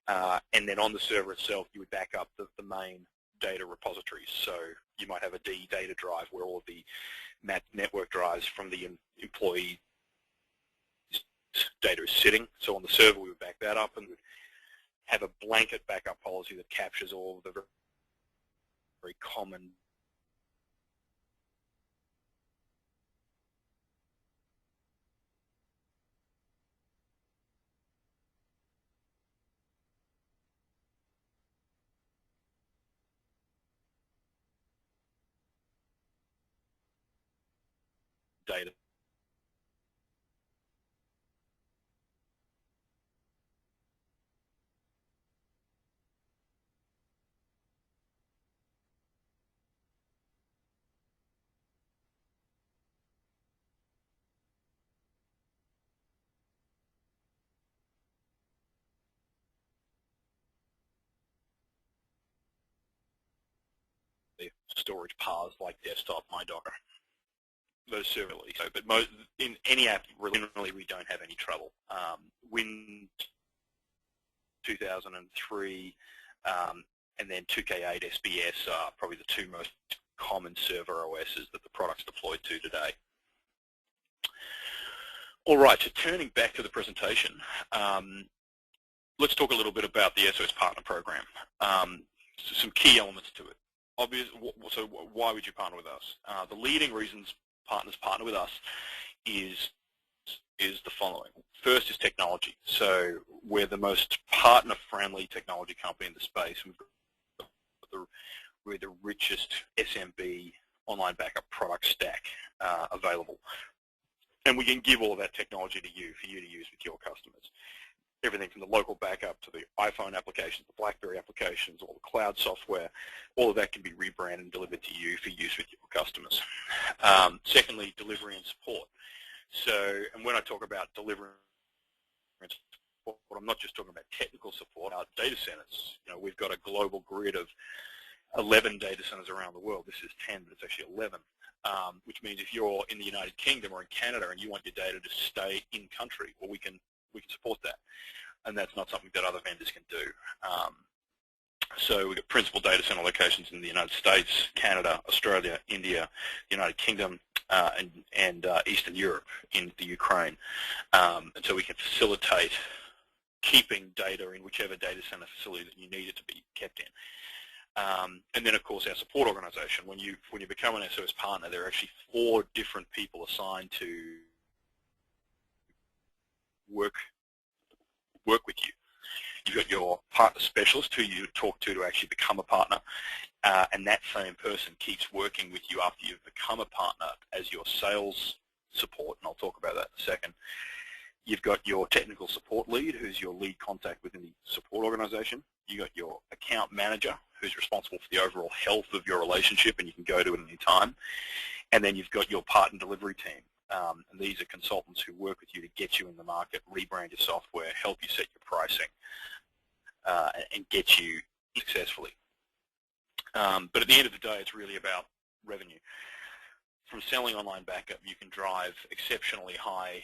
and then on the server itself, you would back up the main data repositories. So you might have a D data drive where all of the network drives from the employee data is sitting. So on the server, we would back that up and would have a blanket backup policy that captures all of the very common data. Storage paths like desktop, MyDocker, those serverless. So, but in any app, really, we don't have any trouble. Win 2003 and then 2K8 SBS are probably the two most common server OSs that the product's deployed to today. All right, so turning back to the presentation, let's talk a little bit about the SOS Partner Program. So some key elements to it. So why would you partner with us? The leading reasons partners partner with us is the following. First is technology. So we're the most partner-friendly technology company in the space. We're the richest SMB online backup product stack available. And we can give all of that technology to you, for you to use with your customers. Everything from the local backup to the iPhone applications, the BlackBerry applications, all the cloud software, all of that can be rebranded and delivered to you for use with your customers. Secondly, delivery and support. So, and when I talk about delivery and support, I'm not just talking about technical support. Our data centers, you know, we've got a global grid of 11 data centers around the world. This is 10, but it's actually 11, which means if you're in the United Kingdom or in Canada and you want your data to stay in country, well, we can support that, and that's not something that other vendors can do. So we've got principal data center locations in the United States, Canada, Australia, India, the United Kingdom, and Eastern Europe in the Ukraine. And so we can facilitate keeping data in whichever data center facility that you need it to be kept in. And then, of course, our support organization. When you become an SOS partner, there are actually 4 different people assigned to work with you. You've got your partner specialist who you talk to actually become a partner, and that same person keeps working with you after you've become a partner as your sales support, and I'll talk about that in a second. You've got your technical support lead, who's your lead contact within the support organization. You've got your account manager, who's responsible for the overall health of your relationship, and you can go to it at any time. And then you've got your partner delivery team. And these are consultants who work with you to get you in the market, rebrand your software, help you set your pricing, and get you successfully. But at the end of the day, it's really about revenue. From selling online backup, you can drive exceptionally high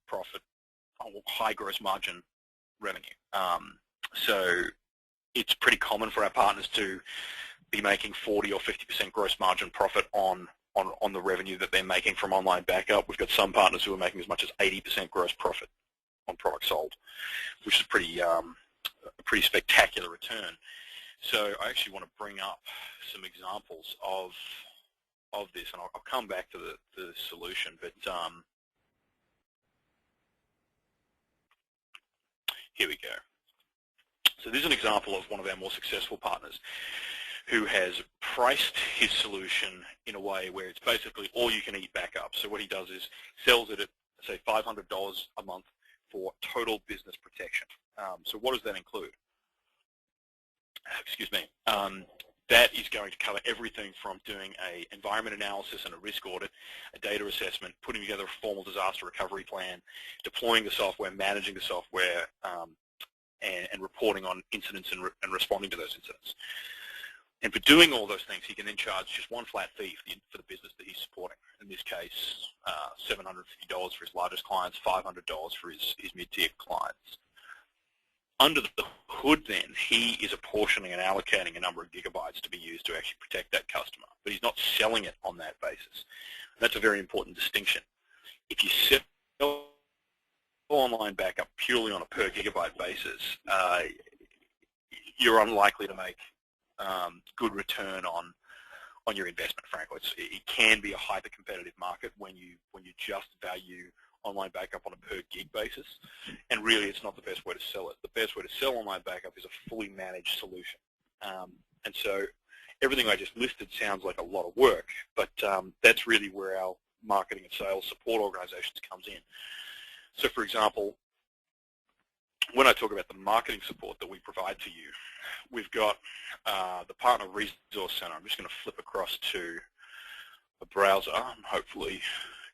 profit, high gross margin revenue. So it's pretty common for our partners to be making 40 or 50% gross margin profit on the revenue that they're making from online backup. We've got some partners who are making as much as 80% gross profit on products sold, which is a pretty spectacular return. So I actually want to bring up some examples of this, and I'll come back to the solution. But here we go. So this is an example of one of our more successful partners who has priced his solution in a way where it's basically all-you-can-eat backup. So what he does is sells it at, say, $500 a month for total business protection. So what does that include? Excuse me. That is going to cover everything from doing an environment analysis and a risk audit, a data assessment, putting together a formal disaster recovery plan, deploying the software, managing the software, and reporting on incidents and responding to those incidents. And for doing all those things, he can then charge just one flat fee for the business that he's supporting. In this case, $750 for his largest clients, $500 for his mid-tier clients. under the hood then, he is apportioning and allocating a number of gigabytes to be used to actually protect that customer, but he's not selling it on that basis. And that's a very important distinction. If you sell online backup purely on a per gigabyte basis, you're unlikely to make good return on your investment, frankly. It can be a hyper-competitive market when you just value online backup on a per gig basis, and really it's not the best way to sell it. The best way to sell online backup is a fully managed solution. And so everything I just listed sounds like a lot of work, but that's really where our marketing and sales support organizations comes in. So for example, when I talk about the marketing support that we provide to you, we've got the Partner Resource Center. I'm just going to flip across to a browser and hopefully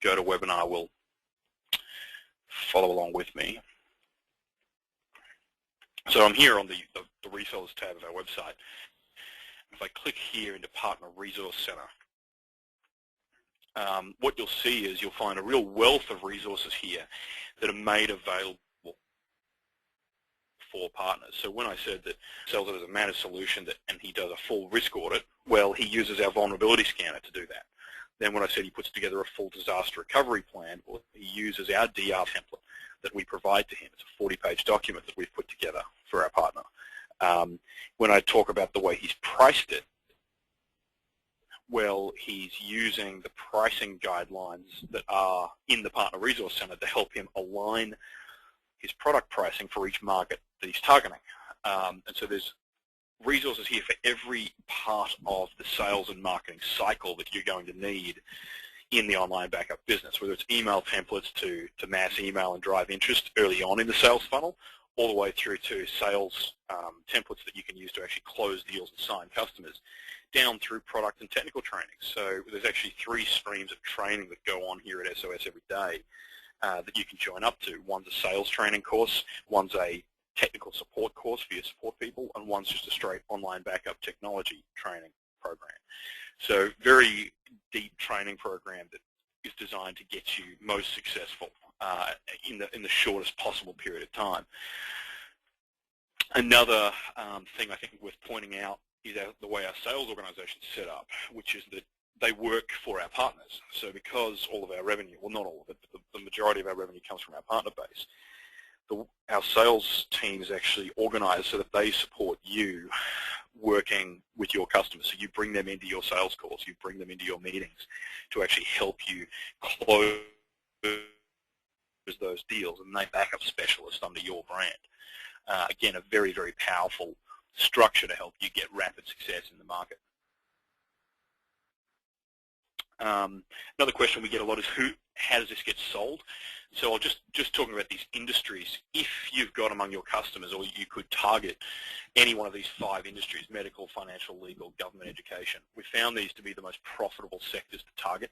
GoToWebinar will follow along with me. So I'm here on the Resellers tab of our website. If I click here into Partner Resource Center, what you'll see is you'll find a real wealth of resources here that are made available for partners. So when I said that sells it as a managed solution and he does a full risk audit, well, he uses our vulnerability scanner to do that. Then when I said he puts together a full disaster recovery plan, well, he uses our DR template that we provide to him. It's a 40-page document that we've put together for our partner. When I talk about the way he's priced it, well, he's using the pricing guidelines that are in the Partner Resource Center to help him align his product pricing for each market that he's targeting. And so there's resources here for every part of the sales and marketing cycle that you're going to need in the online backup business, whether it's email templates to mass email and drive interest early on in the sales funnel, all the way through to sales templates that you can use to actually close deals and sign customers, down through product and technical training. So there's actually 3 streams of training that go on here at SOS every day that you can join up to. One's a sales training course, one's a technical support course for your support people, and one's just a straight online backup technology training program. So very deep training program that is designed to get you most successful in the shortest possible period of time. Another thing I think worth pointing out is the way our sales organization is set up, which is that they work for our partners. So because all of our revenue, well, not all of it, but the majority of our revenue comes from our partner base, our sales team is actually organized so that they support you working with your customers. So you bring them into your sales calls, you bring them into your meetings to actually help you close those deals, and they backup specialists under your brand. Again, a very, very powerful structure to help you get rapid success in the market. Another question we get a lot is how does this get sold? So I'll just talking about these industries. If you've got among your customers, or you could target any one of these 5 industries, medical, financial, legal, government, education, we found these to be the most profitable sectors to target.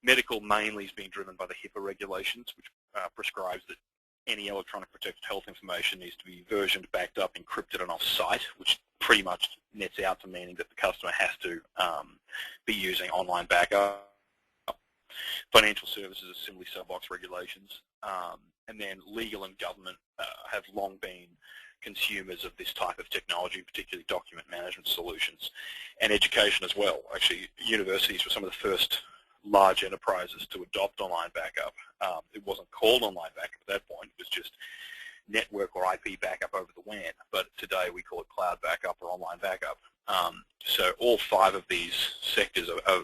Medical mainly is being driven by the HIPAA regulations, which prescribes that any electronic protected health information needs to be versioned, backed up, encrypted, and off-site, which pretty much nets out to meaning that the customer has to be using online backup. Financial services are similarly sub-box regulations. And then legal and government have long been consumers of this type of technology, particularly document management solutions, and education as well. Actually, universities were some of the first large enterprises to adopt online backup. It wasn't called online backup at that point. It was just network or IP backup over the WAN. But today we call it cloud backup or online backup. So all 5 of these sectors are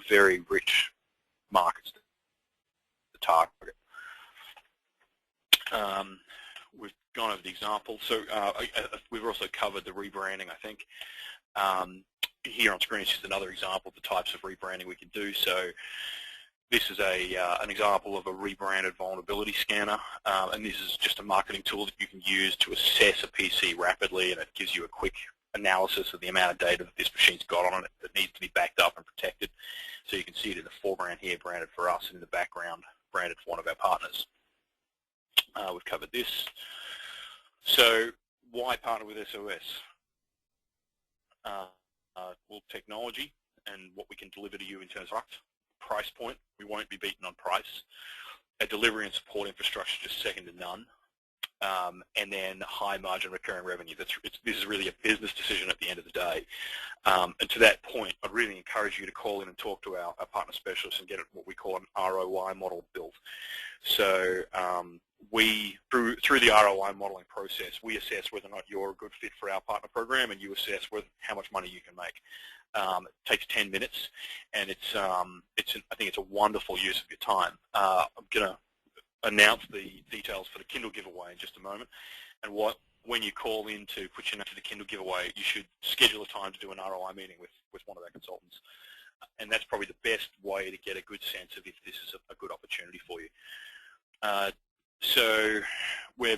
very rich markets to target. We've gone over the example. So we've also covered the rebranding, I think. Here on screen is just another example of the types of rebranding we can do. So this is an example of a rebranded vulnerability scanner, and this is just a marketing tool that you can use to assess a PC rapidly, and it gives you a quick analysis of the amount of data that this machine's got on it that needs to be backed up and protected. So you can see it in the foreground here, branded for us, and in the background, branded for one of our partners. We've covered this. So why partner with SOS? Well, technology and what we can deliver to you in terms of price point. We won't be beaten on price. Our delivery and support infrastructure is just second to none. and then high margin recurring revenue. This is really a business decision at the end of the day. And to that point, I'd really encourage you to call in and talk to our partner specialists and get what we call an ROI model built. So through the ROI modeling process, we assess whether or not you're a good fit for our partner program, and you assess how much money you can make. It takes 10 minutes, and I think it's a wonderful use of your time. I'm going to announce the details for the Kindle giveaway in just a moment. And when you call in to put your name to the Kindle giveaway, you should schedule a time to do an ROI meeting with one of our consultants. And that's probably the best way to get a good sense of if this is a good opportunity for you. So we're